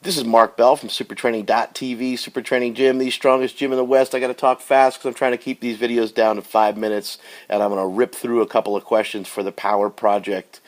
This is Mark Bell from supertraining.tv, Super Training Gym, the strongest gym in the West. I got to talk fast because I'm trying to keep these videos down to 5 minutes, and I'm going to rip through a couple of questions for the Power Project.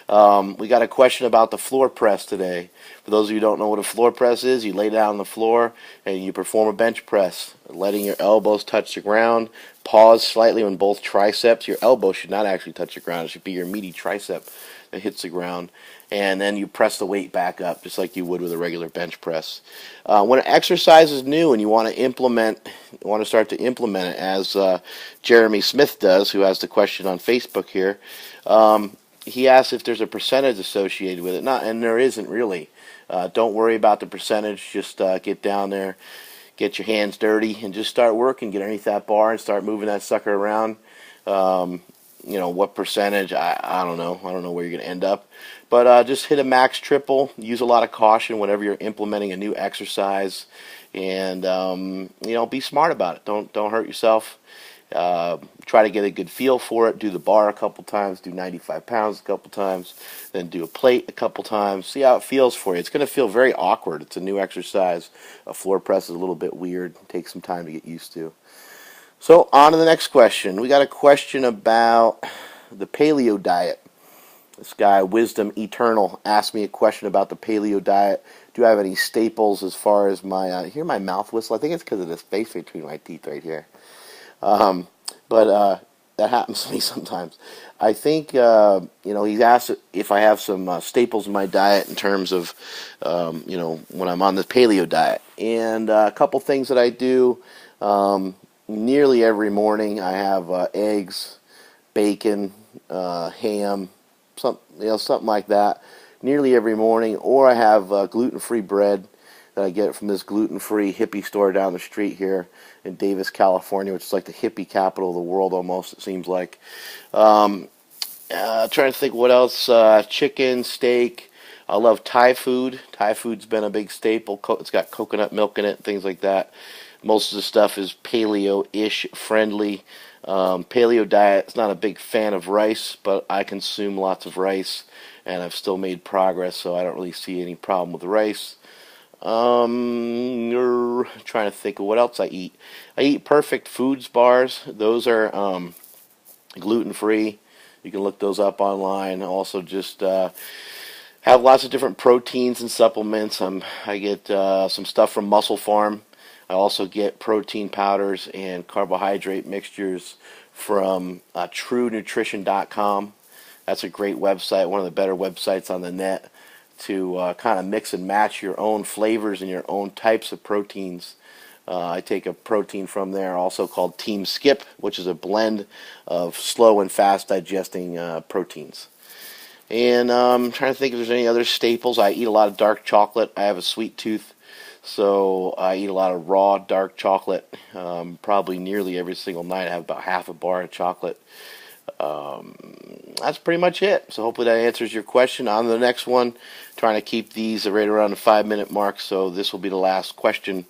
We got a question about the floor press today. For those of you who don't know what a floor press is, you lay down on the floor and you perform a bench press, letting your elbows touch the ground. Pause slightly when both triceps, your elbow should not actually touch the ground. It should be your meaty tricep that hits the ground. And then you press the weight back up just like you would with a regular bench press. When an exercise is new and you want to start to implement it, as Jeremy Smith does, who has the question on Facebook here, he asks if there's a percentage associated with it. And there isn't really. Don't worry about the percentage. Just get down there, get your hands dirty, and just start working. Get underneath that bar and start moving that sucker around. What percentage, I don't know. I don't know where you're going to end up. But just hit a max triple. Use a lot of caution whenever you're implementing a new exercise. And, be smart about it. Don't hurt yourself. Try to get a good feel for it. Do the bar a couple times. Do 95 pounds a couple times. Then do a plate a couple times. See how it feels for you. It's going to feel very awkward. It's a new exercise. A floor press is a little bit weird. It takes some time to get used to. So on to the next question. We got a question about the Paleo Diet. This guy, Wisdom Eternal, asked me a question about the Paleo Diet. Do I have any staples as far as my, hear my mouth whistle? I think it's because of the space between my teeth right here. But that happens to me sometimes. I think, he's asked if I have some staples in my diet in terms of, when I'm on the Paleo Diet. And a couple things that I do nearly every morning. I have eggs, bacon, ham, something like that, nearly every morning. Or I have gluten-free bread that I get from this gluten-free hippie store down the street here in Davis, California, which is like the hippie capital of the world almost, it seems like. Trying to think what else. Chicken, steak. I love Thai food. Thai food's been a big staple. It's got coconut milk in it, things like that. Most of the stuff is paleo-ish friendly. Paleo diet is not a big fan of rice, but I consume lots of rice, and I've still made progress, so I don't really see any problem with rice. Trying to think of what else I eat. I eat Perfect Foods bars. Those are gluten-free. You can look those up online. Also, just have lots of different proteins and supplements. I get some stuff from Muscle Farm. I also get protein powders and carbohydrate mixtures from TrueNutrition.com. That's a great website, one of the better websites on the net to kind of mix and match your own flavors and your own types of proteins. I take a protein from there also called Team Skip, which is a blend of slow and fast digesting proteins. And I'm trying to think if there's any other staples. I eat a lot of dark chocolate. I have a sweet tooth. So I eat a lot of raw dark chocolate, probably nearly every single night. I have about half a bar of chocolate. That's pretty much it. So hopefully that answers your question. On to the next one, trying to keep these right around the 5-minute mark, so this will be the last question.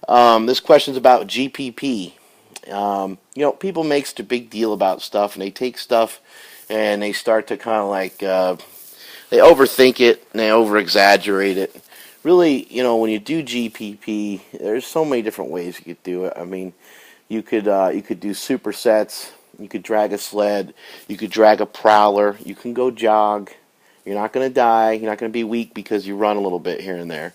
This question's about GPP. People make such a big deal about stuff, and they take stuff and they start to kind of like, they overthink it and they over-exaggerate it. Really, when you do GPP, there's so many different ways you could do it. I mean, you could do supersets. You could drag a sled. You could drag a prowler. You can go jog. You're not going to die. You're not going to be weak because you run a little bit here and there.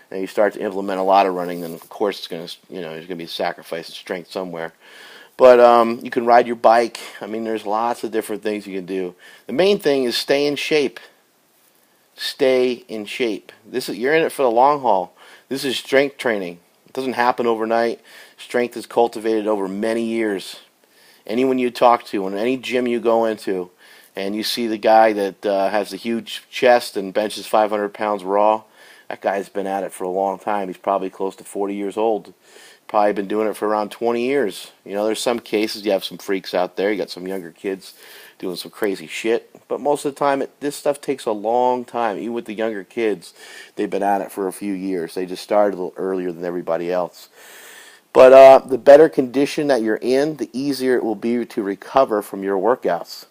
And you start to implement a lot of running, then of course it's going to, there's going to be a sacrifice of strength somewhere. But you can ride your bike. I mean, there's lots of different things you can do. The main thing is stay in shape. Stay in shape. You're in it for the long haul. This is strength training. It doesn't happen overnight. Strength is cultivated over many years. Anyone you talk to, in any gym you go into, and you see the guy that has a huge chest and benches 500 pounds raw, that guy's been at it for a long time. He's probably close to 40 years old. Probably been doing it for around 20 years. There's some cases you have some freaks out there. You got some younger kids doing some crazy shit. But most of the time, this stuff takes a long time. Even with the younger kids, they've been at it for a few years. They just started a little earlier than everybody else. But the better condition that you're in, the easier it will be to recover from your workouts.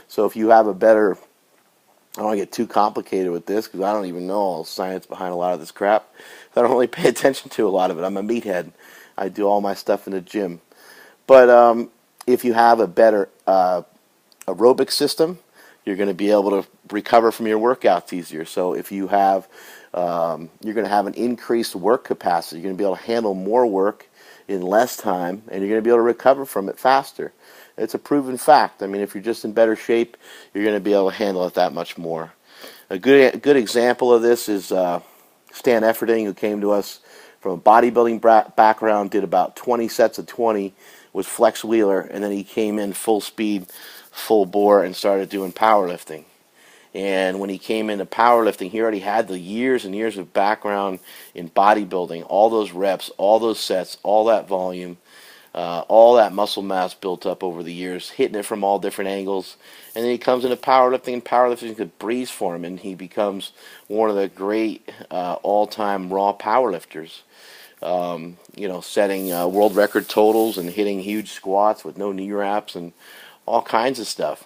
So if you have a better I don't want to get too complicated with this because I don't even know all the science behind a lot of this crap. I don't really pay attention to a lot of it. I'm a meathead. I do all my stuff in the gym. But if you have a better aerobic system, you're going to be able to recover from your workouts easier. So if you have, you're going to have an increased work capacity. You're going to be able to handle more work in less time, and you're going to be able to recover from it faster. It's a proven fact. I mean, if you're just in better shape, you're going to be able to handle it that much more. A good example of this is Stan Efferding, who came to us from a bodybuilding background, did about 20 sets of 20 with Flex Wheeler, and then he came in full speed, full bore, and started doing powerlifting. And when he came into powerlifting, he already had the years and years of background in bodybuilding, all those reps, all those sets, all that volume, all that muscle mass built up over the years, hitting it from all different angles. And then he comes into powerlifting, and powerlifting is a breeze for him, and he becomes one of the great all-time raw powerlifters. Setting world record totals and hitting huge squats with no knee wraps and all kinds of stuff.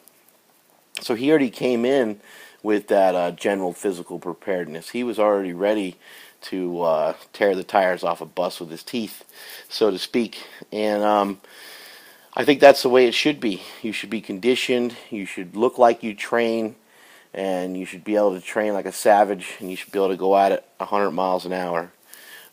So he already came in with that general physical preparedness. He was already ready to tear the tires off a bus with his teeth, so to speak. And I think that's the way it should be. You should be conditioned. You should look like you train, and you should be able to train like a savage, and you should be able to go at it 100 miles an hour.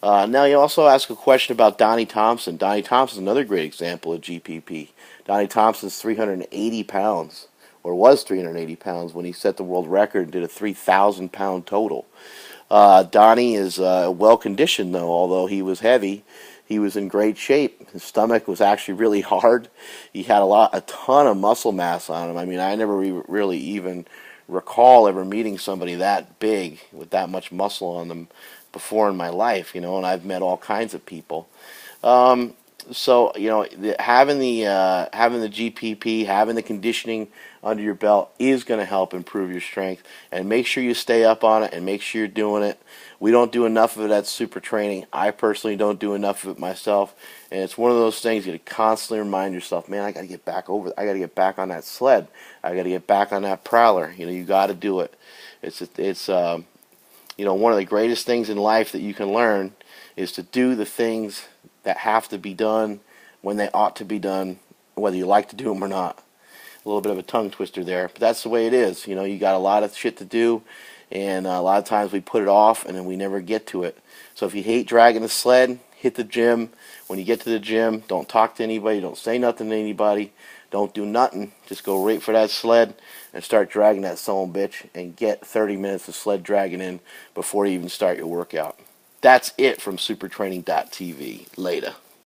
Now, you also ask a question about Donnie Thompson. Donnie Thompson is another great example of GPP. Donnie Thompson's 380 pounds, or was 380 pounds when he set the world record and did a 3,000-pound total. Donnie is well-conditioned, though, although he was heavy. He was in great shape. His stomach was actually really hard. He had a ton of muscle mass on him. I mean, I never really even recall ever meeting somebody that big with that much muscle on them before in my life, and I've met all kinds of people. So having the GPP, having the conditioning under your belt is going to help improve your strength. And make sure you stay up on it, and make sure you're doing it. We don't do enough of it at Super Training. I personally don't do enough of it myself, and it's one of those things you got to constantly remind yourself, man, I got to get back I got to get back on that sled. I got to get back on that prowler. You got to do it. It's one of the greatest things in life that you can learn is to do the things that have to be done when they ought to be done, whether you like to do them or not. A little bit of a tongue twister there, but that's the way it is. You got a lot of shit to do, and a lot of times we put it off and then we never get to it. So if you hate dragging the sled, hit the gym. When you get to the gym, don't talk to anybody, don't say nothing to anybody, don't do nothing. Just go right for that sled and start dragging that son of a bitch and get 30 minutes of sled dragging in before you even start your workout. That's it from supertraining.tv. Later.